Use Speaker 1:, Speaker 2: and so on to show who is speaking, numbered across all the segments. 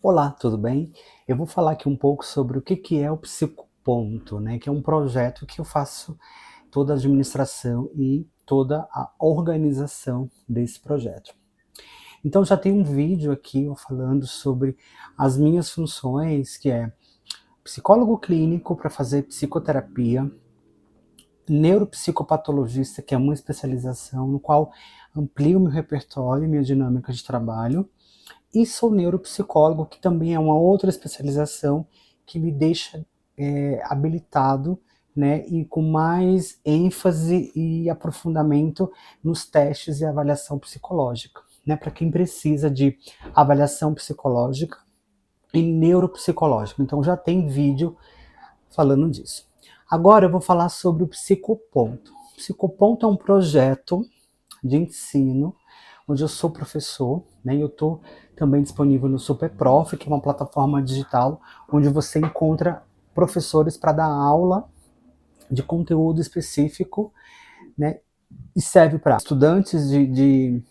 Speaker 1: Olá, tudo bem? Eu vou falar aqui um pouco sobre o que é o Psicoponto, né? Que é um projeto que eu faço toda a administração e toda a organização desse projeto. Então já tem um vídeo aqui eu falando sobre as minhas funções, que é psicólogo clínico para fazer psicoterapia, neuropsicopatologista, que é uma especialização no qual amplio meu repertório e minha dinâmica de trabalho, e sou neuropsicólogo, que também é uma outra especialização que me deixa habilitado, né, e com mais ênfase e aprofundamento nos testes e avaliação psicológica, né, para quem precisa de avaliação psicológica e neuropsicológica. Então já tem vídeo falando disso. Agora eu vou falar sobre o Psicoponto. O Psicoponto é um projeto de ensino onde eu sou professor, né, e eu estou também disponível no SuperProf, que é uma plataforma digital onde você encontra professores para dar aula de conteúdo específico, né, e serve para estudantes de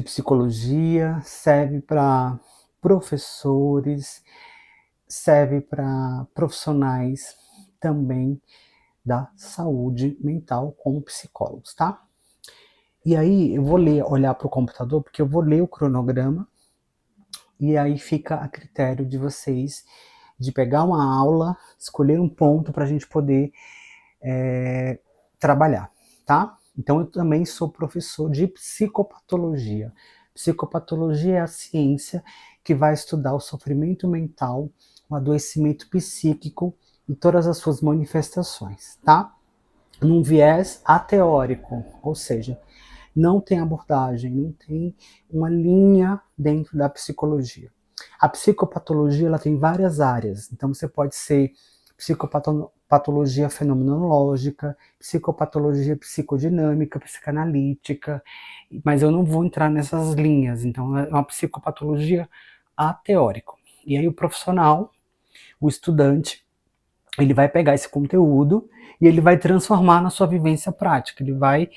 Speaker 1: psicologia, serve para professores, serve para profissionais também da saúde mental, como psicólogos, tá? E aí eu vou olhar para o computador, porque eu vou ler o cronograma, e aí fica a critério de vocês de pegar uma aula, escolher um ponto para a gente poder trabalhar, tá? Então eu também sou professor de psicopatologia. Psicopatologia é a ciência que vai estudar o sofrimento mental, o adoecimento psíquico e todas as suas manifestações, tá? Num viés ateórico, ou seja, não tem abordagem, não tem uma linha dentro da psicologia. A psicopatologia ela tem várias áreas, então você pode ser psicopatologia fenomenológica, psicopatologia psicodinâmica, psicanalítica, mas eu não vou entrar nessas linhas, então é uma psicopatologia ateórica. E aí o profissional, o estudante, ele vai pegar esse conteúdo e ele vai transformar na sua vivência prática, ele vai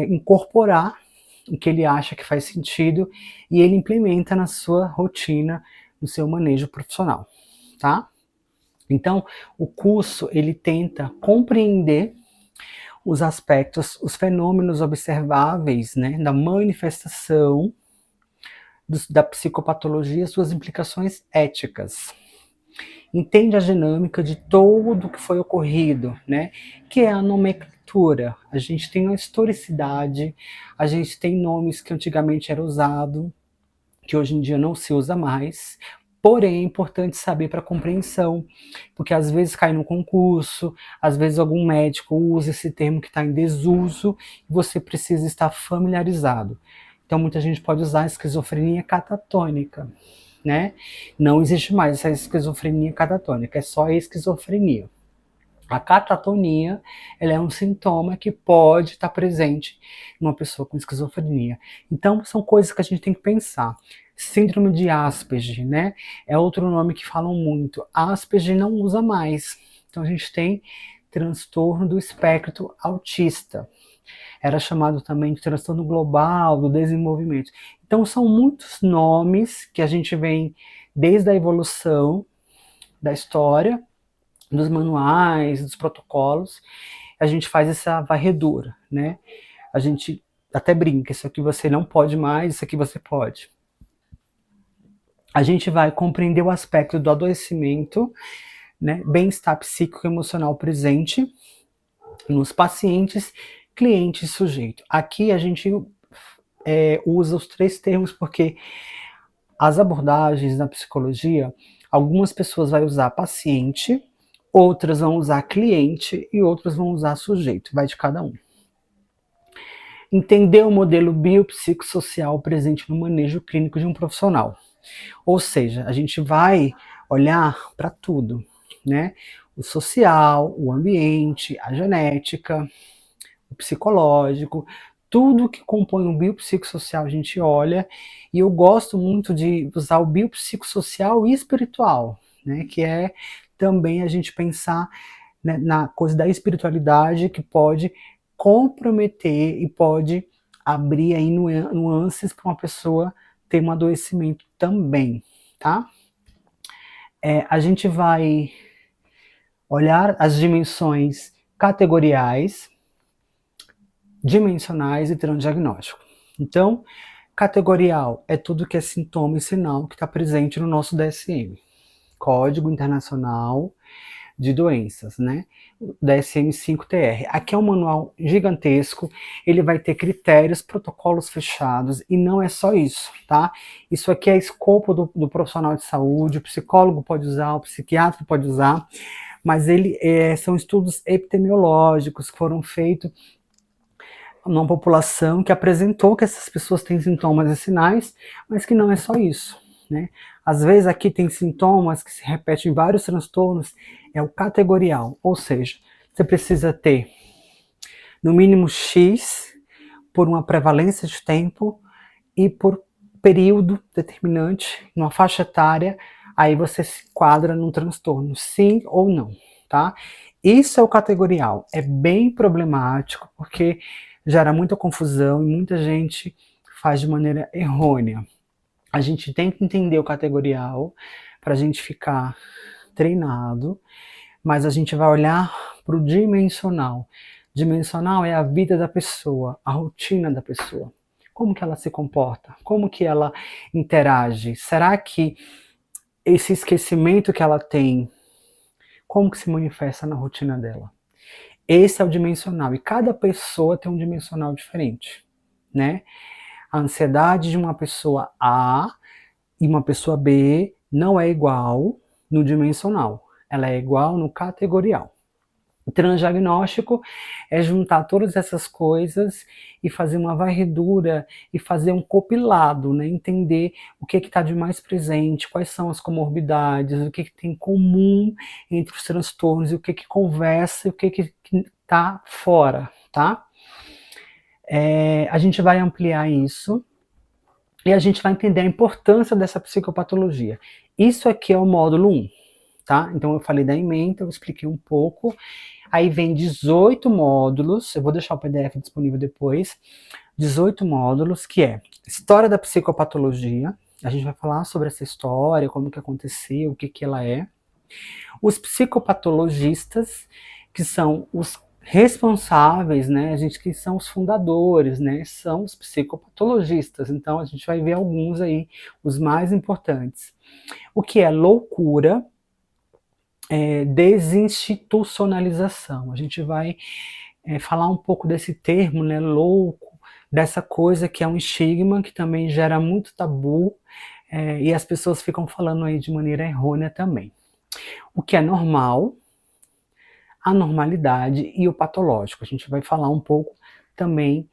Speaker 1: incorporar o que ele acha que faz sentido e ele implementa na sua rotina, no seu manejo profissional, tá? Então, o curso, ele tenta compreender os aspectos, os fenômenos observáveis, né, da manifestação da psicopatologia, suas implicações éticas. Entende a dinâmica de tudo que foi ocorrido, né? Que é a nomenclatura. A gente tem uma historicidade, a gente tem nomes que antigamente era usado, que hoje em dia não se usa mais. Porém, é importante saber para compreensão, porque às vezes cai no concurso, às vezes algum médico usa esse termo que está em desuso, e você precisa estar familiarizado. Então, muita gente pode usar esquizofrenia catatônica, né? Não existe mais essa esquizofrenia catatônica, é só a esquizofrenia. A catatonia, ela é um sintoma que pode estar presente numa pessoa com esquizofrenia. Então, são coisas que a gente tem que pensar. Síndrome de Asperger, né? É outro nome que falam muito. Asperger não usa mais. Então, a gente tem transtorno do espectro autista. Era chamado também de transtorno global do desenvolvimento. Então, são muitos nomes que a gente vem desde a evolução da história, dos manuais, dos protocolos, a gente faz essa varredura, né? A gente até brinca, isso aqui você não pode mais, isso aqui você pode. A gente vai compreender o aspecto do adoecimento, né? Bem-estar psíquico e emocional presente nos pacientes, cliente e sujeito. Aqui a gente usa os três termos porque as abordagens na psicologia, algumas pessoas vão usar paciente, outras vão usar cliente e outras vão usar sujeito, vai de cada um. Entender o modelo biopsicossocial presente no manejo clínico de um profissional. Ou seja, a gente vai olhar para tudo, né? O social, o ambiente, a genética, o psicológico, tudo que compõe o biopsicossocial a gente olha, e eu gosto muito de usar o biopsicossocial e espiritual, né, que é também a gente pensar, né, na coisa da espiritualidade que pode comprometer e pode abrir aí nuances para uma pessoa ter um adoecimento também, tá? A gente vai olhar as dimensões categoriais, dimensionais e transdiagnóstico. Então, categorial é tudo que é sintoma e sinal que está presente no nosso DSM, Código Internacional de Doenças, né? DSM-5-TR. Aqui é um manual gigantesco, ele vai ter critérios, protocolos fechados, e não é só isso, tá? Isso aqui é escopo do profissional de saúde, o psicólogo pode usar, o psiquiatra pode usar, mas são estudos epidemiológicos que foram feitos numa população que apresentou que essas pessoas têm sintomas e sinais, mas que não é só isso, né? Às vezes aqui tem sintomas que se repetem em vários transtornos, é o categorial, ou seja, você precisa ter no mínimo X por uma prevalência de tempo e por período determinante, numa faixa etária, aí você se enquadra num transtorno, sim ou não, tá? Isso é o categorial, é bem problemático, porque gera muita confusão e muita gente faz de maneira errônea. A gente tem que entender o categorial para a gente ficar treinado, mas a gente vai olhar para o dimensional. Dimensional é a vida da pessoa, a rotina da pessoa. Como que ela se comporta? Como que ela interage? Será que esse esquecimento que ela tem, como que se manifesta na rotina dela? Esse é o dimensional, e cada pessoa tem um dimensional diferente, né? A ansiedade de uma pessoa A e uma pessoa B não é igual no dimensional, ela é igual no categorial. O transdiagnóstico é juntar todas essas coisas e fazer uma varredura e fazer um compilado, né? Entender o que está de mais presente, quais são as comorbidades, o que tem em comum entre os transtornos e o que conversa e o que está fora, tá? A gente vai ampliar isso e a gente vai entender a importância dessa psicopatologia. Isso aqui é o módulo 1, tá? Então eu falei da ementa, eu expliquei um pouco. Aí vem 18 módulos, eu vou deixar o PDF disponível depois. 18 módulos, que é História da Psicopatologia. A gente vai falar sobre essa história, como que aconteceu, o que que ela é. Os psicopatologistas, que são os responsáveis, né, a gente que são os fundadores, né, são os psicopatologistas. Então a gente vai ver alguns aí, os mais importantes. O que é loucura, desinstitucionalização. A gente vai falar um pouco desse termo, né, louco, dessa coisa que é um estigma, que também gera muito tabu, e as pessoas ficam falando aí de maneira errônea também. O que é normal, a normalidade e o patológico. A gente vai falar um pouco também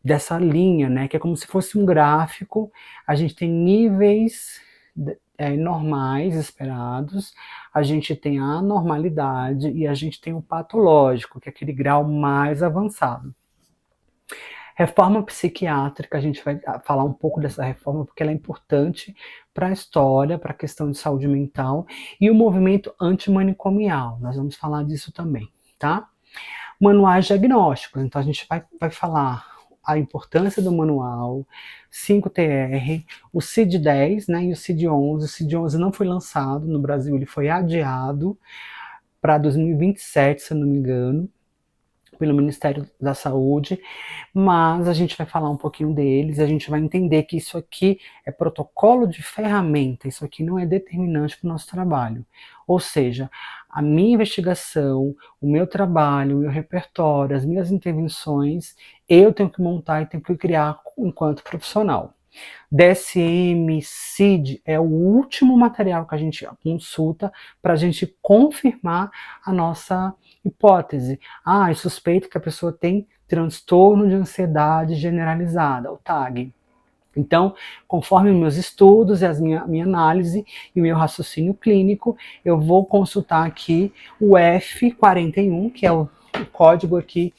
Speaker 1: dessa linha, né, que é como se fosse um gráfico. A gente tem níveis normais esperados, a gente tem a anormalidade e a gente tem o patológico, que é aquele grau mais avançado. Reforma psiquiátrica, a gente vai falar um pouco dessa reforma porque ela é importante para a história, para a questão de saúde mental, e o movimento antimanicomial, nós vamos falar disso também, tá? Manuais diagnósticos, então a gente vai falar a importância do manual, 5TR, o CID-10, né, e o CID-11. O CID-11 não foi lançado no Brasil, ele foi adiado para 2027, se eu não me engano, pelo Ministério da Saúde, mas a gente vai falar um pouquinho deles, a gente vai entender que isso aqui é protocolo de ferramenta, isso aqui não é determinante para o nosso trabalho. Ou seja, a minha investigação, o meu trabalho, o meu repertório, as minhas intervenções, eu tenho que montar e tenho que criar enquanto profissional. DSM, CID é o último material que a gente consulta para a gente confirmar a nossa hipótese. Eu suspeito que a pessoa tem transtorno de ansiedade generalizada, o TAG. Então, conforme meus estudos e a minha análise e o meu raciocínio clínico, eu vou consultar aqui o F41, que é o código aqui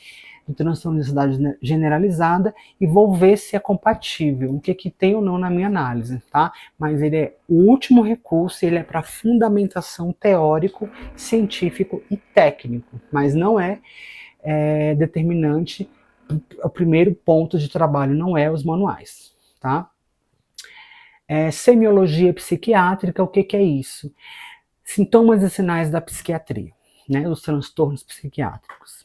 Speaker 1: do transtorno de ansiedade generalizada, e vou ver se é compatível, o que tem ou não na minha análise, tá? Mas ele é o último recurso, ele é para fundamentação teórico, científico e técnico, mas não é determinante. O primeiro ponto de trabalho não é os manuais, tá? Semiologia psiquiátrica, o que que é isso? Sintomas e sinais da psiquiatria, né, dos transtornos psiquiátricos.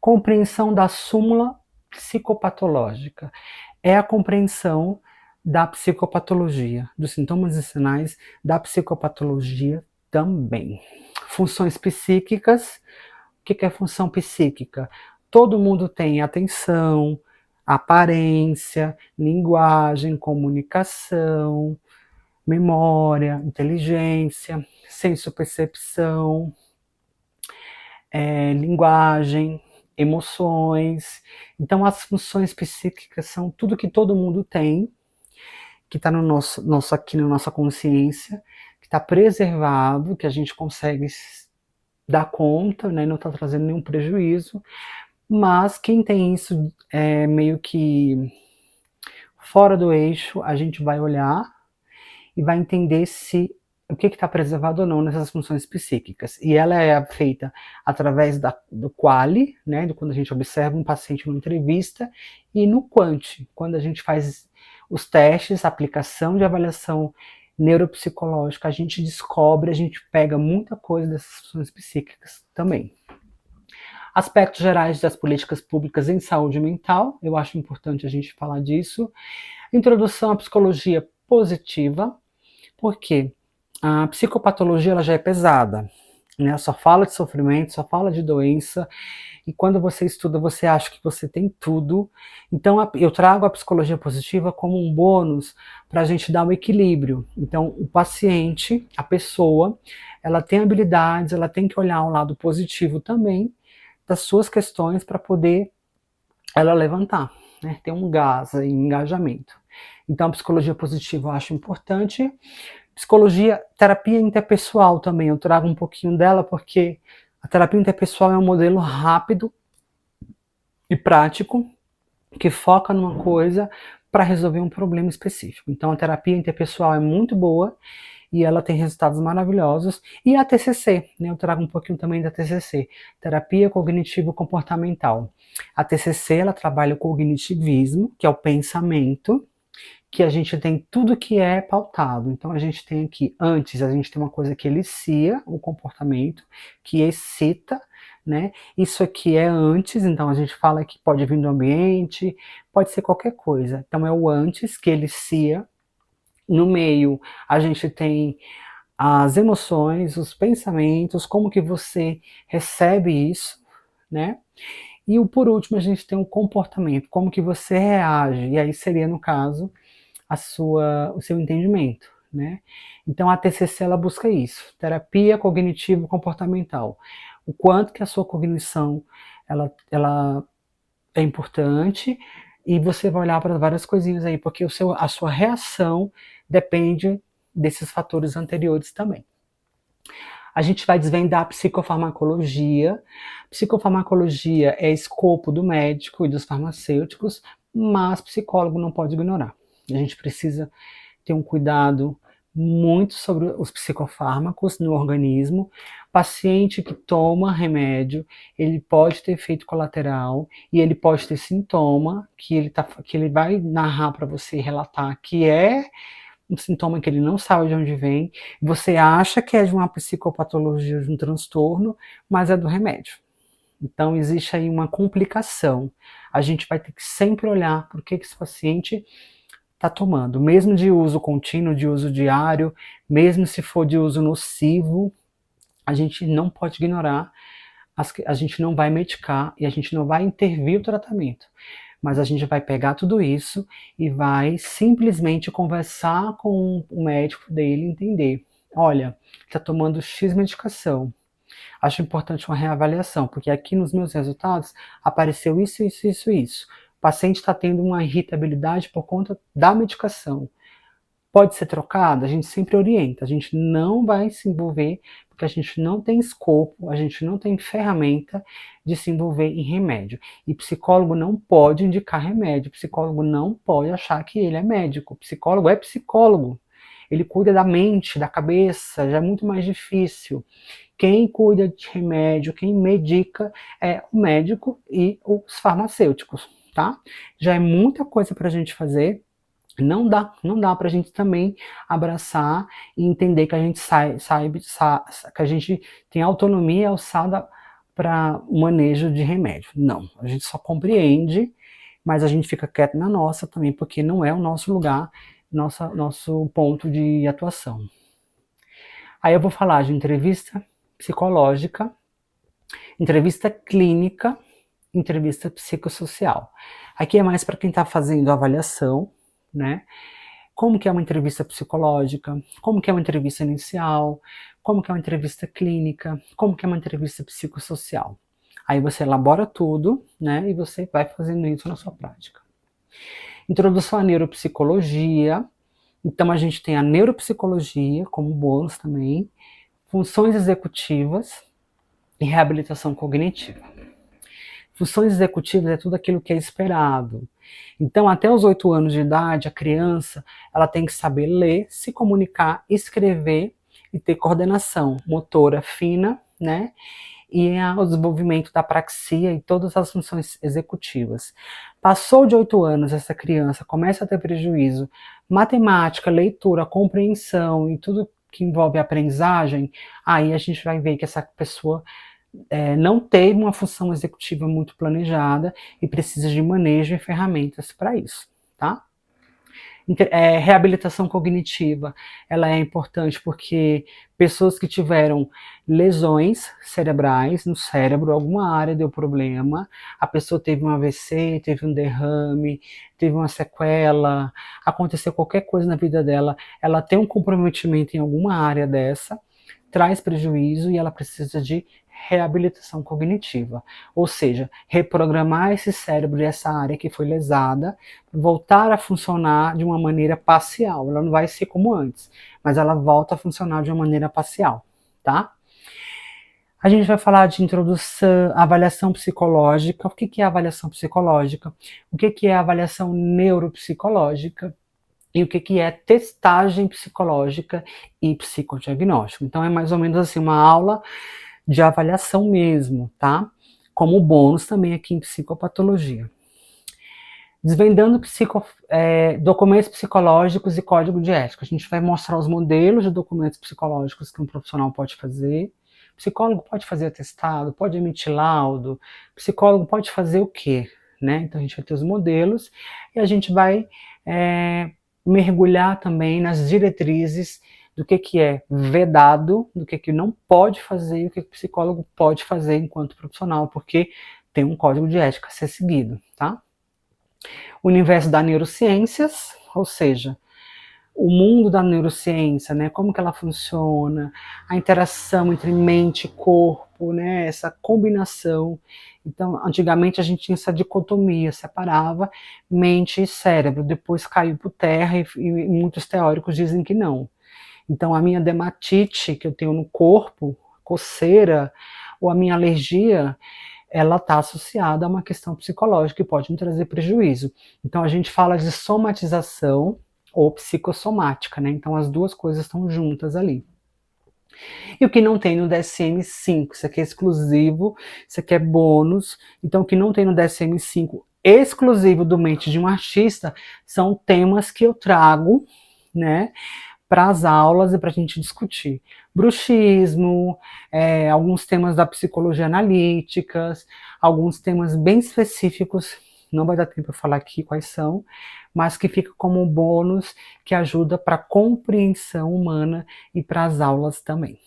Speaker 1: Compreensão da súmula psicopatológica. É a compreensão da psicopatologia, dos sintomas e sinais da psicopatologia também. Funções psíquicas. O que é função psíquica? Todo mundo tem atenção, aparência, linguagem, comunicação, memória, inteligência, senso-percepção, linguagem, emoções. Então, as funções psíquicas são tudo que todo mundo tem, que está no nosso aqui na nossa consciência, que está preservado, que a gente consegue dar conta, né, não está trazendo nenhum prejuízo. Mas quem tem isso meio que fora do eixo, a gente vai olhar e vai entender se o que está preservado ou não nessas funções psíquicas. E ela é feita através do quali, né, quando a gente observa um paciente numa entrevista, e no quant, quando a gente faz os testes, a aplicação de avaliação neuropsicológica, a gente descobre, a gente pega muita coisa dessas funções psíquicas também. Aspectos gerais das políticas públicas em saúde mental, eu acho importante a gente falar disso. Introdução à psicologia positiva, porque a psicopatologia ela já é pesada, né? Só fala de sofrimento, só fala de doença, e quando você estuda você acha que você tem tudo. Então eu trago a psicologia positiva como um bônus para a gente dar um equilíbrio. Então o paciente, a pessoa, ela tem habilidades, ela tem que olhar o lado positivo também das suas questões para poder ela levantar, né? Ter um gás, um engajamento. Então a psicologia positiva eu acho importante. Psicologia, terapia interpessoal também, eu trago um pouquinho dela porque a terapia interpessoal é um modelo rápido e prático que foca numa coisa para resolver um problema específico. Então a terapia interpessoal é muito boa e ela tem resultados maravilhosos. E a TCC, né, eu trago um pouquinho também da TCC, Terapia Cognitivo Comportamental. A TCC, ela trabalha o cognitivismo, que é o pensamento, que a gente tem tudo que é pautado. Então a gente tem aqui, antes, a gente tem uma coisa que elicia o comportamento, que excita, né? Isso aqui é antes, então a gente fala que pode vir do ambiente, pode ser qualquer coisa. Então é o antes que elicia. No meio, a gente tem as emoções, os pensamentos, como que você recebe isso, né? E por último, a gente tem o comportamento, como que você reage, e aí seria, no caso, o seu entendimento, né? Então a TCC ela busca isso, terapia cognitivo-comportamental. O quanto que a sua cognição ela é importante, e você vai olhar para várias coisinhas aí, porque a sua reação depende desses fatores anteriores também. A gente vai desvendar a psicofarmacologia. Psicofarmacologia é escopo do médico e dos farmacêuticos, mas psicólogo não pode ignorar. A gente precisa ter um cuidado muito sobre os psicofármacos no organismo. Paciente que toma remédio, ele pode ter efeito colateral e ele pode ter sintoma que ele vai narrar para você, relatar que é um sintoma que ele não sabe de onde vem. Você acha que é de uma psicopatologia, de um transtorno, mas é do remédio. Então existe aí uma complicação. A gente vai ter que sempre olhar por que esse paciente está tomando, mesmo de uso contínuo, de uso diário, mesmo se for de uso nocivo, a gente não pode ignorar, a gente não vai medicar e a gente não vai intervir o tratamento, mas a gente vai pegar tudo isso e vai simplesmente conversar com o médico dele e entender, olha, está tomando X medicação, acho importante uma reavaliação, porque aqui nos meus resultados apareceu isso, isso, isso, isso. O paciente está tendo uma irritabilidade por conta da medicação. Pode ser trocada? A gente sempre orienta, a gente não vai se envolver, porque a gente não tem escopo, a gente não tem ferramenta de se envolver em remédio. E psicólogo não pode indicar remédio, psicólogo não pode achar que ele é médico. Psicólogo é psicólogo. Ele cuida da mente, da cabeça, já é muito mais difícil. Quem cuida de remédio, quem medica é o médico e os farmacêuticos, tá? Já é muita coisa para a gente fazer. Não dá para a gente também abraçar e entender que a gente que a gente tem autonomia alçada para manejo de remédio. Não, a gente só compreende, mas a gente fica quieto na nossa também, porque não é o nosso lugar, nosso ponto de atuação. Aí eu vou falar de entrevista psicológica, entrevista clínica, entrevista psicossocial. Aqui é mais para quem está fazendo avaliação, né? Como que é uma entrevista psicológica, como que é uma entrevista inicial, como que é uma entrevista clínica, como que é uma entrevista psicossocial. Aí você elabora tudo, né, e você vai fazendo isso na sua prática. Introdução à neuropsicologia. Então a gente tem a neuropsicologia como bônus também, funções executivas e reabilitação cognitiva. Funções executivas é tudo aquilo que é esperado. Então, até os 8 anos de idade, a criança ela tem que saber ler, se comunicar, escrever e ter coordenação motora fina, né? E o desenvolvimento da praxia e todas as funções executivas. Passou de 8 anos, essa criança começa a ter prejuízo, matemática, leitura, compreensão e tudo que envolve aprendizagem, aí a gente vai ver que essa pessoa não teve uma função executiva muito planejada e precisa de manejo e ferramentas para isso, tá? Reabilitação cognitiva, ela é importante porque pessoas que tiveram lesões cerebrais no cérebro, alguma área deu problema, a pessoa teve um AVC, teve um derrame, teve uma sequela, aconteceu qualquer coisa na vida dela, ela tem um comprometimento em alguma área dessa, traz prejuízo e ela precisa de reabilitação cognitiva, ou seja, reprogramar esse cérebro e essa área que foi lesada, voltar a funcionar de uma maneira parcial. Ela não vai ser como antes, mas ela volta a funcionar de uma maneira parcial, tá? A gente vai falar de introdução, avaliação psicológica. O que é avaliação psicológica? O que é avaliação neuropsicológica? E o que é testagem psicológica e psicodiagnóstico. Então é mais ou menos assim uma aula de avaliação mesmo, tá? Como bônus também aqui em psicopatologia. Desvendando documentos psicológicos e código de ética. A gente vai mostrar os modelos de documentos psicológicos que um profissional pode fazer. Psicólogo pode fazer atestado, pode emitir laudo, psicólogo pode fazer o quê? Né? Então a gente vai ter os modelos e a gente vai mergulhar também nas diretrizes do que é vedado, do que não pode fazer e o que o psicólogo pode fazer enquanto profissional, porque tem um código de ética a ser seguido, tá? O universo das neurociências, ou seja, o mundo da neurociência, né, como que ela funciona, a interação entre mente e corpo, né, essa combinação. Então, antigamente a gente tinha essa dicotomia, separava mente e cérebro, depois caiu por terra e muitos teóricos dizem que não. Então, a minha dermatite que eu tenho no corpo, coceira, ou a minha alergia, ela está associada a uma questão psicológica que pode me trazer prejuízo. Então, a gente fala de somatização ou psicossomática, né? Então, as duas coisas estão juntas ali. E o que não tem no DSM-5, isso aqui é exclusivo, isso aqui é bônus. Então, o que não tem no DSM-5 exclusivo do Mente de um Artista são temas que eu trago, né, para as aulas e para a gente discutir. Bruxismo, alguns temas da psicologia analítica, alguns temas bem específicos, não vai dar tempo para falar aqui quais são, mas que fica como um bônus que ajuda para a compreensão humana e para as aulas também.